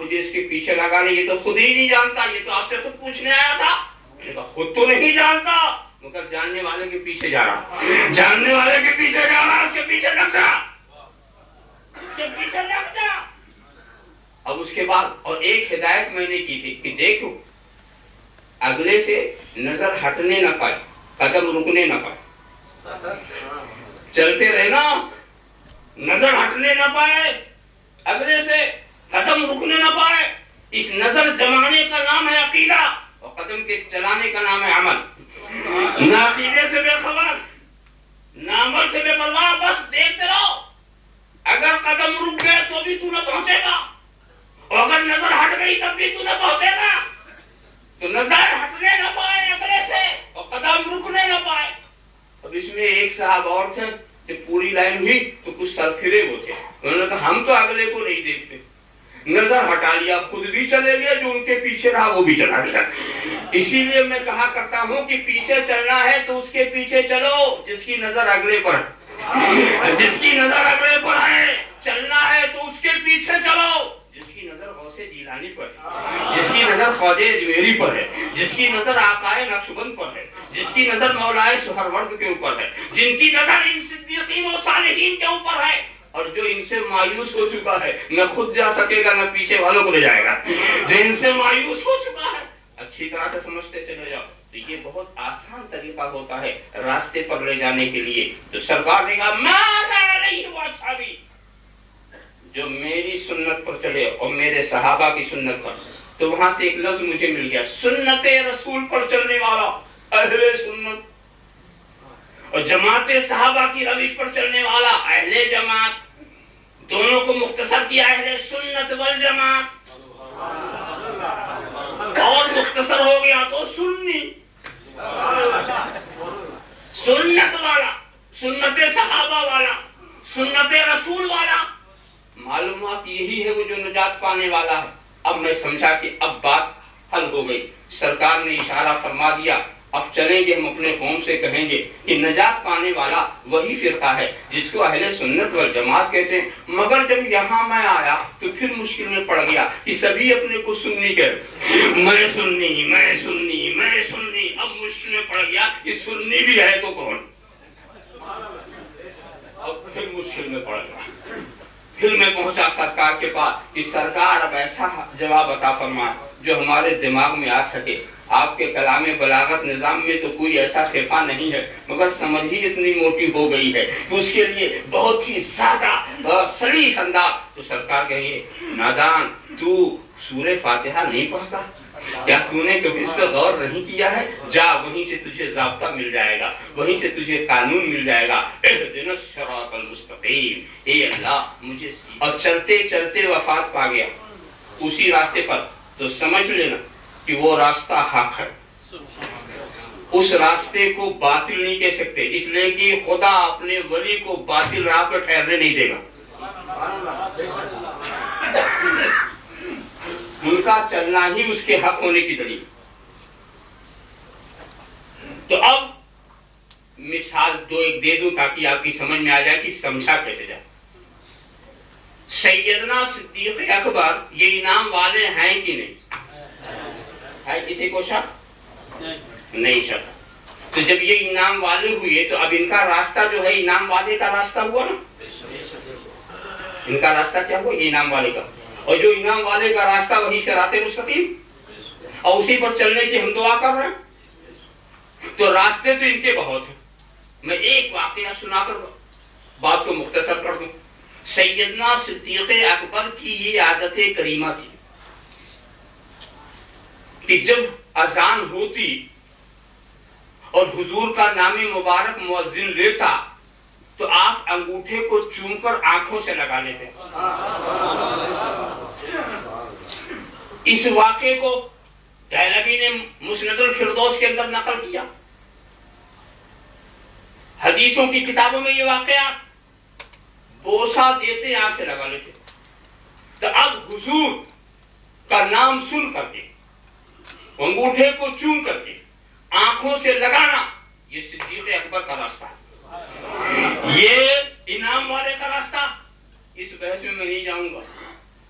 مجھے اس کے پیچھے لگانے، یہ تو خود ہی نہیں جانتا، یہ تو آپ سے خود پوچھنے آیا تھا۔ میں نے کہا خود تو نہیں جانتا مگر جاننے والے کے پیچھے جا رہا، جاننے والے کے پیچھے جا رہا، اس کے پیچھے لگ جا، اس کے پیچھے لگ جا۔ اب اس کے بعد اور ایک ہدایت میں نے کی تھی کہ دیکھو اگلے سے نظر ہٹنے نہ پائے، قدم رکنے نہ پائے، چلتے رہنا، نظر ہٹنے نہ پائے، اگلے سے قدم رکنے نہ پائے۔ اس نظر جمانے کا نام ہے عقیدہ اور قدم کے چلانے کا نام ہے عمل۔ نہ عقیدے سے بے خبر، نہ عمل سے بے پرواہ، بس دیکھتے رہو، اگر قدم رک گئے تو بھی تو نہ پہنچے گا اور اگر نظر ہٹ گئی تب بھی تو نہ پہنچے گا۔ تو نظر ہٹنے نہ پائے اگلے سے اور قدم رکنے نہ پائے۔ اب اس میں ایک صاحب اور تھے، جب پوری لائن ہوئی تو کچھ سر پھرے وہ تھے، انہوں نے کہا ہم تو اگلے کو نہیں دیکھتے، نظر ہٹا لیا، خود بھی چلے گئے، جو ان کے پیچھے رہا وہ بھی چلا گیا۔ اسی لیے میں کہا کرتا ہوں کہ پیچھے چلنا ہے تو اس کے پیچھے چلو جس کی نظر اگلے پر ہے، جس کی نظر اگلے پر ہے۔ چلنا ہے تو اس کے پیچھے چلو جس کی نظر غوث جیلانی پر ہے، جس کی نظر خواجہ اجمیری پر ہے، جس کی نظر آقائے نقشبند پر ہے، جس کی نظر مولائے سہرورد کے اوپر ہے، جن کی نظر ان صدیقین و صالحین کے اوپر ہے، اور جو ان سے مایوس ہو چکا ہے نہ خود جا سکے گا نہ پیچھے والوں کو لے جائے گا۔ جو ان سے مایوس ہو چکا ہے اچھی طرح سے سمجھتے چلے جاؤ، تو یہ بہت آسان طریقہ ہوتا ہے راستے پر لے جانے کے لیے۔ تو سرکار نے کہا ماذا علیہ واصحابی، جو میری سنت پر چلے اور میرے صحابہ کی سنت پر، تو وہاں سے ایک لفظ مجھے مل گیا، سنت رسول پر چلنے والا اہل سنت، اور جماعت صحابہ کی روش پر چلنے والا اہل جماعت، دونوں کو مختصر کیا اہل سنت والجماعت، اور مختصر ہو گیا تو سنی، سنت والا، سنت صحابہ والا، سنت رسول والا۔ معلومات یہی ہے وہ جو نجات پانے والا ہے۔ اب میں سمجھا کہ اب بات حل ہو گئی، سرکار نے اشارہ فرما دیا، اب چلیں گے ہم اپنے قوم سے کہیں گے کہ نجات پانے والا وہی فرقہ ہے جس کو اہل سنت والجماعت کہتے ہیں۔ مگر جب یہاں میں آیا تو پھر مشکل میں پڑ گیا کہ سبھی اپنے کو سنی کہتے، میں سنی، میں سنی، میں سنی۔ اب مشکل میں پڑ گیا کہ سنی بھی ہے تو کون؟ اب پھر مشکل میں پڑ گیا۔ پھر میں پہنچا سرکار کے پاس کہ سرکار اب ایسا جواب عطا فرمائے جو ہمارے دماغ میں آ سکے۔ آپ کے کلام بلاغت نظام میں تو کوئی ایسا خفا نہیں ہے، مگر سمجھ ہی اتنی موٹی ہو گئی ہے کہ اس کے لیے بہت ہی سادہ سلیس انداز۔ تو سرکار کہیے نادان، تو سورہ فاتحہ نہیں پڑھتا کیا؟ تو نے کبھی اس پہ غور نہیں کیا ہے؟ جا وہیں سے تجھے ضابطہ مل جائے گا، وہیں سے تجھے قانون مل جائے گا۔ اہدنا الصراط المستقیم، اے اللہ مجھے۔ اور چلتے چلتے وفات پا گیا اسی راستے پر۔ تو سمجھ لینا کہ وہ راستہ حق ہے، اس راستے کو باطل نہیں کہہ سکتے، اس لیے کہ خدا اپنے ولی کو باطل راہ پر ٹھہرنے نہیں دے گا۔ ان کا چلنا ہی اس کے حق ہونے کی دلیل۔ تو اب مثال دو ایک دے دوں تاکہ آپ کی سمجھ میں آ جائے کہ سمجھا کیسے جائے۔ سیدنا صدیق اکبر یہ انعام والے ہیں کہ نہیں؟ ہے کسی کو شک؟ نہیں شک۔ تو جب یہ انعام والے ہوئے تو اب ان کا راستہ جو ہے انعام والے کا راستہ ہوا نا؟ ان کا راستہ کیا ہوا؟ یہ انعام والے کا، اور جو انعام والے کا راستہ وہی صراط مستقیم، اور اسی پر چلنے کی ہم دعا کر رہے ہیں۔ تو راستے تو ان کے بہت ہیں۔ میں ایک واقعہ سنا کر بات کو مختصر کر دوں۔ سیدنا صدیق اکبر کی یہ عادت کریمہ تھی کہ جب اذان ہوتی اور حضور کا نام مبارک مؤذن لیتا تو آپ انگوٹھے کو چوم کر آنکھوں سے لگا لیتے۔ اس واقعے کو دہلوی نے مسند الفردوس کے اندر نقل کیا۔ حدیثوں کی کتابوں میں یہ واقعہ بوسہ دیتے آنکھ سے لگا لیتے۔ تو اب حضور کا نام سن کر کے انگوٹھے کو چوم کر کے آنکھوں سے لگانا یہ صدیق اکبر کا راستہ ہے، یہ انعام والے کا راستہ۔ اس بحث میں نہیں جاؤں گا،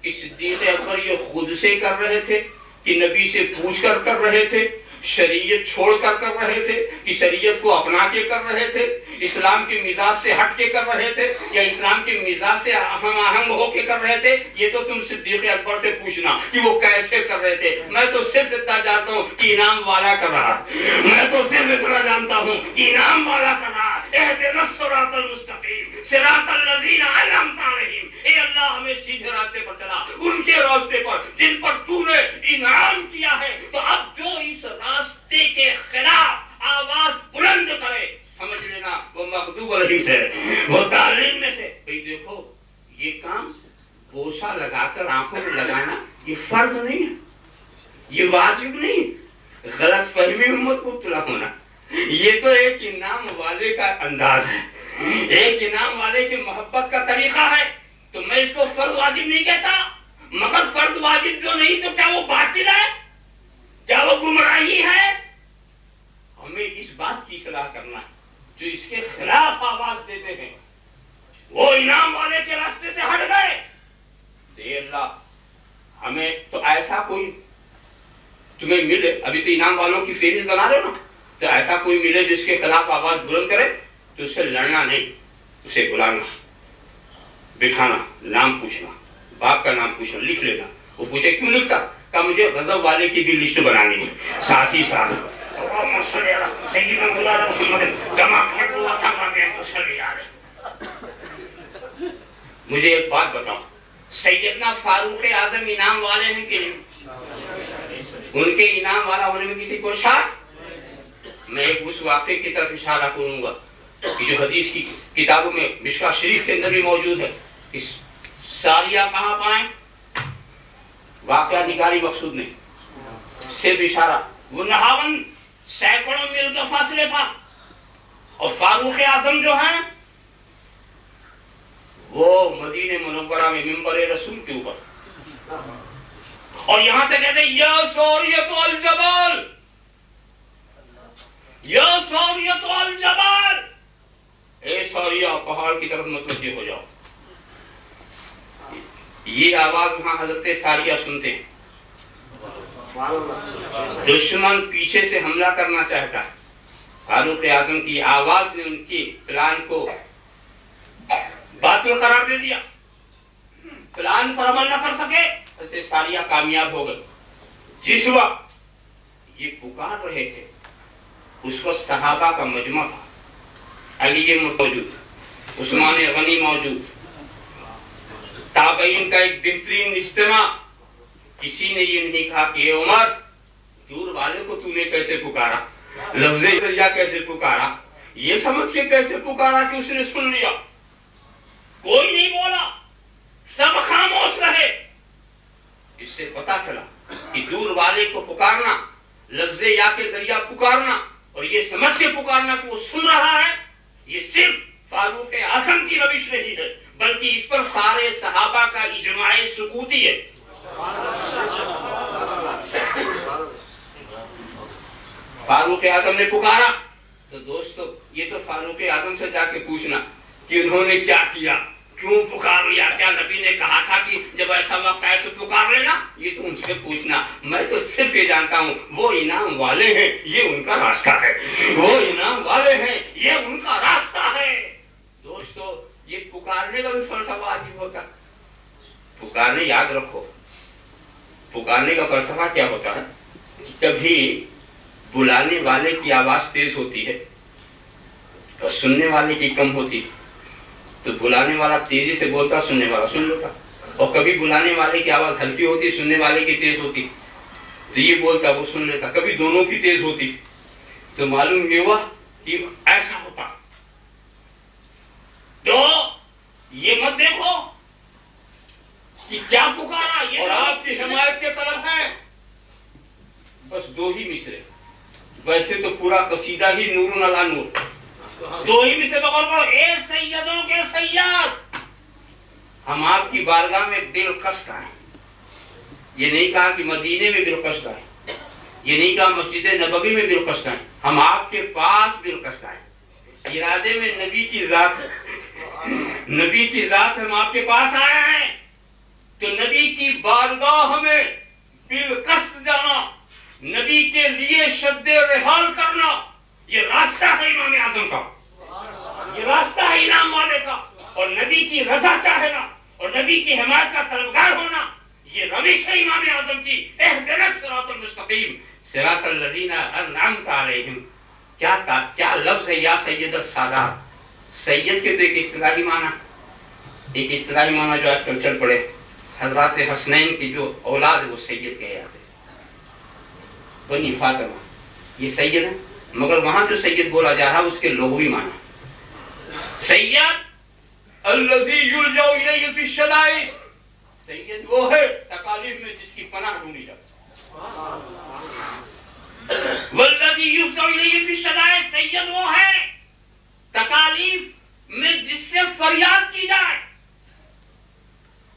کہ صدیق اکبر یہ خود سے کر رہے تھے کہ نبی سے پوچھ کر رہے تھے، شریعت چھوڑ کر رہے تھے کہ شریعت کو اپنا کے کر رہے تھے، اسلام کے مزاج سے ہٹ کے کر رہے تھے یا اسلام کے مزاج سے ہم آہنگ ہو کے کر رہے تھے؟ یہ تو تم صدیق اکبر سے پوچھنا کہ وہ کیسے کر رہے تھے۔ میں تو صرف اتنا جانتا ہوں کہ انعام والا کر رہا، میں تو صرف اتنا جانتا ہوں کہ انعام والا کر رہا۔ اہدنا الصراط المستقیم صراط الذین انعمت علیہم، اے اللہ ہمیں سیدھے راستے پر چلا، ان کے راستے پر جن پر تو نے انعام کیا ہے۔ تو اب جو اس راستے کے خلاف آواز بلند کرے، سمجھ لینا وہ مغضوب علیہم سے، وہ تعلیم میں سے۔ بھئی دیکھو یہ کام بوسہ لگا کر آنکھوں میں لگانا یہ فرض نہیں ہے، یہ واجب نہیں، غلط فہمی میں مت مبتلا ہونا۔ یہ تو ایک انعام والے کا انداز ہے، ایک انعام والے کی محبت کا طریقہ ہے۔ تو میں اس کو فرض واجب نہیں کہتا، مگر فرض واجب جو نہیں تو کیا وہ باطل ہے؟ کیا وہ گمراہی ہے؟ ہمیں اس بات کی اصلاح کرنا ہے۔ جو اس کے خلاف آواز دیتے ہیں وہ انعام والے کے راستے سے ہٹ گئے۔ اے اللہ ہمیں تو ایسا کوئی تمہیں ملے، ابھی تو انعام والوں کی فہرست بنا لو نا، تو ایسا کوئی ملے جس کے خلاف آواز بلند کرے تو اس سے لڑنا نہیں، اسے بلانا، بٹھانا، نام پوچھنا، باپ کا نام پوچھنا، لکھ لینا۔ وہ پوچھے کیوں لکھتا؟ کہا مجھے غضب والے کی بھی لسٹ بنانی ہے، ساتھ ہی ساتھ مجھے ایک بات بتاؤ، سیدنا فاروق اعظم انعام والے ہیں کہ نہیں؟ ان کے انعام والا ہونے میں کسی کو شک؟ میں ایک اس واقعے کی طرف اشارہ کروں گا کہ جو حدیث کی کتابوں میں مشکوٰۃ شریف کے اندر بھی موجود ہے۔ اس ساریہ کہاں پائیں؟ واقعہ نگاری مقصود نہیں، صرف اشارہ۔ وہ نہاون سینکڑوں میل کے فاصلے پر، اور فاروق اعظم جو ہیں وہ مدینہ منورہ میں منبر رسول کے اوپر، اور یہاں سے کہتے ہیں یا سوریت الجبل، یا سوریت الجبل، اے سوریہ پہاڑ کی طرف متوجہ ہو جاؤ۔ یہ آواز وہاں حضرت ساریہ سنتے ہیں، دشمن پیچھے سے حملہ کرنا چاہتا ہے، فاروق اعظم کی آواز نے ان کی پلان کو باطل قرار دے دیا، پلان پر عمل نہ کر سکے، حضرت ساریہ کامیاب ہو گئے۔ جس وقت یہ پکار رہے تھے اس وقت صحابہ کا مجمع تھا، علی موجود، عثمان غنی موجود، تابعین کا ایک بہترین اجتماع۔ کسی نے یہ نہیں کہا کہ اے عمر دور والے کو تو نے کیسے پکارا، لفظ ذریعہ کیسے پکارا، یہ سمجھ کے کیسے پکارا کہ اس نے سن لیا۔ کوئی نہیں بولا، سب خاموش رہے۔ اس سے پتا چلا کہ دور والے کو پکارنا، لفظ یا کے ذریعہ پکارنا اور یہ سمجھ کے پکارنا کہ وہ سن رہا ہے، یہ صرف فاروق اعظم کی روش نہیں ہے، بلکہ اس پر سارے صحابہ کا اجماع سکوتی ہے۔ فاروق اعظم نے پکارا تو دوستو یہ تو فاروق اعظم سے جا کے پوچھنا کہ انہوں نے کیا کیا، کیوں پکار لیا، کیا نبی نے کہا تھا کہ جب ایسا وقت آئے تو پکار لینا، یہ تو ان سے پوچھنا۔ میں تو صرف یہ جانتا ہوں وہ انعام والے ہیں، یہ ان کا راستہ ہے، وہ انعام والے ہیں، یہ ان کا راستہ ہے۔ دوستو یہ پکارنے کا بھی فلسفہ عجیب ہوتا ہے۔ پکارنے، یاد رکھو پکارنے کا فلسفہ کیا ہوتا ہے، کبھی بلانے والے کی آواز تیز ہوتی ہے اور سننے والے کی کم ہوتی ہے، تو بلانے والا تیزی سے بولتا، سننے والا سن لیتا، اور کبھی بلانے والے کی آواز ہلکی ہوتی، سننے والے کی تیز ہوتی، تو یہ بولتا وہ سن لیتا، کبھی دونوں کی تیز ہوتی، تو معلوم یہ ہوا کہ ایسا ہوتا۔ تو یہ مت دیکھو کہ کیا پکارا، یہ آپ کی حمایت کے طرف ہے، بس دو ہی مصرے، ویسے تو پورا قصیدہ ہی نور علی نور، دو ہی مصرے بغور پڑھو، اے سیدوں کے سید، ہم آپ کی بارگاہ میں بالقصد آئے۔ یہ نہیں کہا کہ مدینے میں بالقصد آئے، یہ نہیں کہا مسجد نبوی میں بالقصد آئے، ہم آپ کے پاس بالقصد آئے۔ ارادے میں نبی کی ذات ہے، نبی کی ذات ہم آپ کے پاس آئے ہیں، تو نبی کی بارگاہ میں بالقصد جانا، نبی کے لیے شد رحال کرنا، یہ راستہ ہے امام اعظم کا، یہ راستہ ہے انعام والے کا، اور نبی کی رضا چاہنا اور نبی کی حمایت کا طلبگار ہونا، یہ روش ہے امام اعظم کی۔ اہدنا الصراط المستقیم صراط الذین انعمت علیہم۔ کیا لفظ ہے یا سید السادات۔ سید کے تو ایک اصطلاحی معنی جو آج کل چل پڑے، حضرات حسنین کی جو اولاد ہے وہ سید کہے جاتے ہیں، بنی فاطمہ یہ سید ہے، مگر وہاں جو سید بولا جا رہا ہے اس کے لغوی معنی سید الذی یلجأ الیہ فی الشدائد، سید وہ ہے تکالیف میں جس کی پناہ ڈھونڈی جاتی ہے، والذی یلجأ الیہ فی الشدائد، سید وہ ہے تکالیف میں جس سے فریاد کی جائے،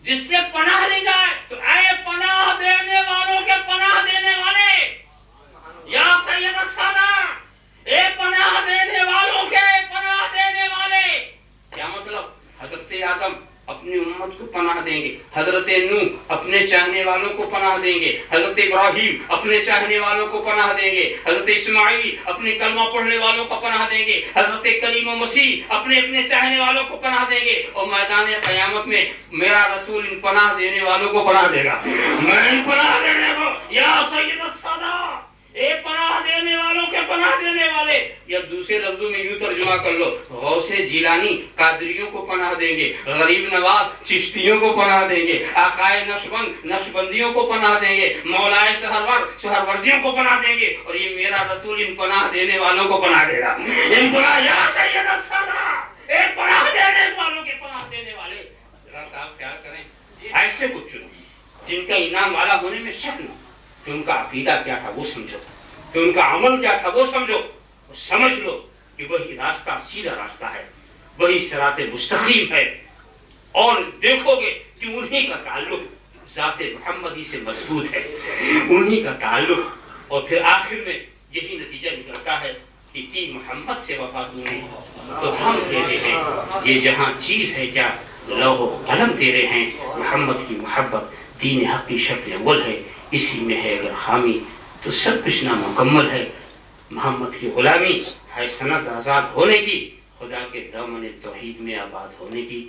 جس سے پناہ لی جائے۔ تو اے پناہ دینے والوں کے پناہ دینے والے، یا سید السادات، اے پناہ دینے والوں کے پناہ دینے والے۔ کیا مطلب؟ حضرت آدم اپنی امت کو پناہ دیں گے، حضرت نوح اپنے چاہنے والوں کو پناہ دیں گے، حضرت ابراہیم اپنے چاہنے والوں کو پناہ دیں گے، حضرت اسماعیل اپنے کلمہ پڑھنے والوں کو پناہ دیں گے، حضرت کلیم و مسیح اپنے چاہنے والوں کو پناہ دیں گے، اور میدان قیامت میں میرا رسول ان پناہ دینے والوں کو پناہ دے گا۔ میں ان پناہ دینے کو، یا سید السادات، اے پناہ دینے والوں کے پناہ دینے والے، یا دوسرے لفظوں میں یوں ترجمہ کر لو، غوث جیلانی قادریوں کو پناہ دیں گے، غریب نواز چشتیوں کو پناہ دیں گے، آقائے نقشبند نقشبندیوں کو پناہ دیں گے، مولائے سہروردیوں کو پناہ دیں گے، اور یہ میرا رسول ان پناہ دینے والوں کو پناہ دے گا۔ ان پناہ، یا سید السادات، اے پناہ دینے والوں کے پناہ دینے والے۔ ذرا صاحب خیال کریں، ایسے کچھ چنو جن کا انعام والا ہونے میں شک نہ، کہ ان کا عقیدہ کیا تھا وہ سمجھو، کہ ان کا عمل کیا تھا وہ سمجھو، اور سمجھ لو کہ وہی راستہ سیدھا راستہ ہے، وہی صراط مستقیم ہے، اور دیکھو گے کہ انہی کا تعلق ذات محمدی سے مضبوط ہے، انہی کا تعلق، اور پھر آخر میں یہی نتیجہ نکلتا ہے کہ کی محمد سے وفا دونیں تو ہم تیرے ہیں، یہ جہاں چیز ہے کیا لوح و قلم تیرے ہیں، محمد کی محبت دین حق کی شکل اول ہے، اسی میں ہے اگر خامی تو سب کچھ نامکمل ہے۔ محمد کی غلامی ہے سند آزاد ہونے کی، خدا کے دامن توحید میں آباد ہونے کی۔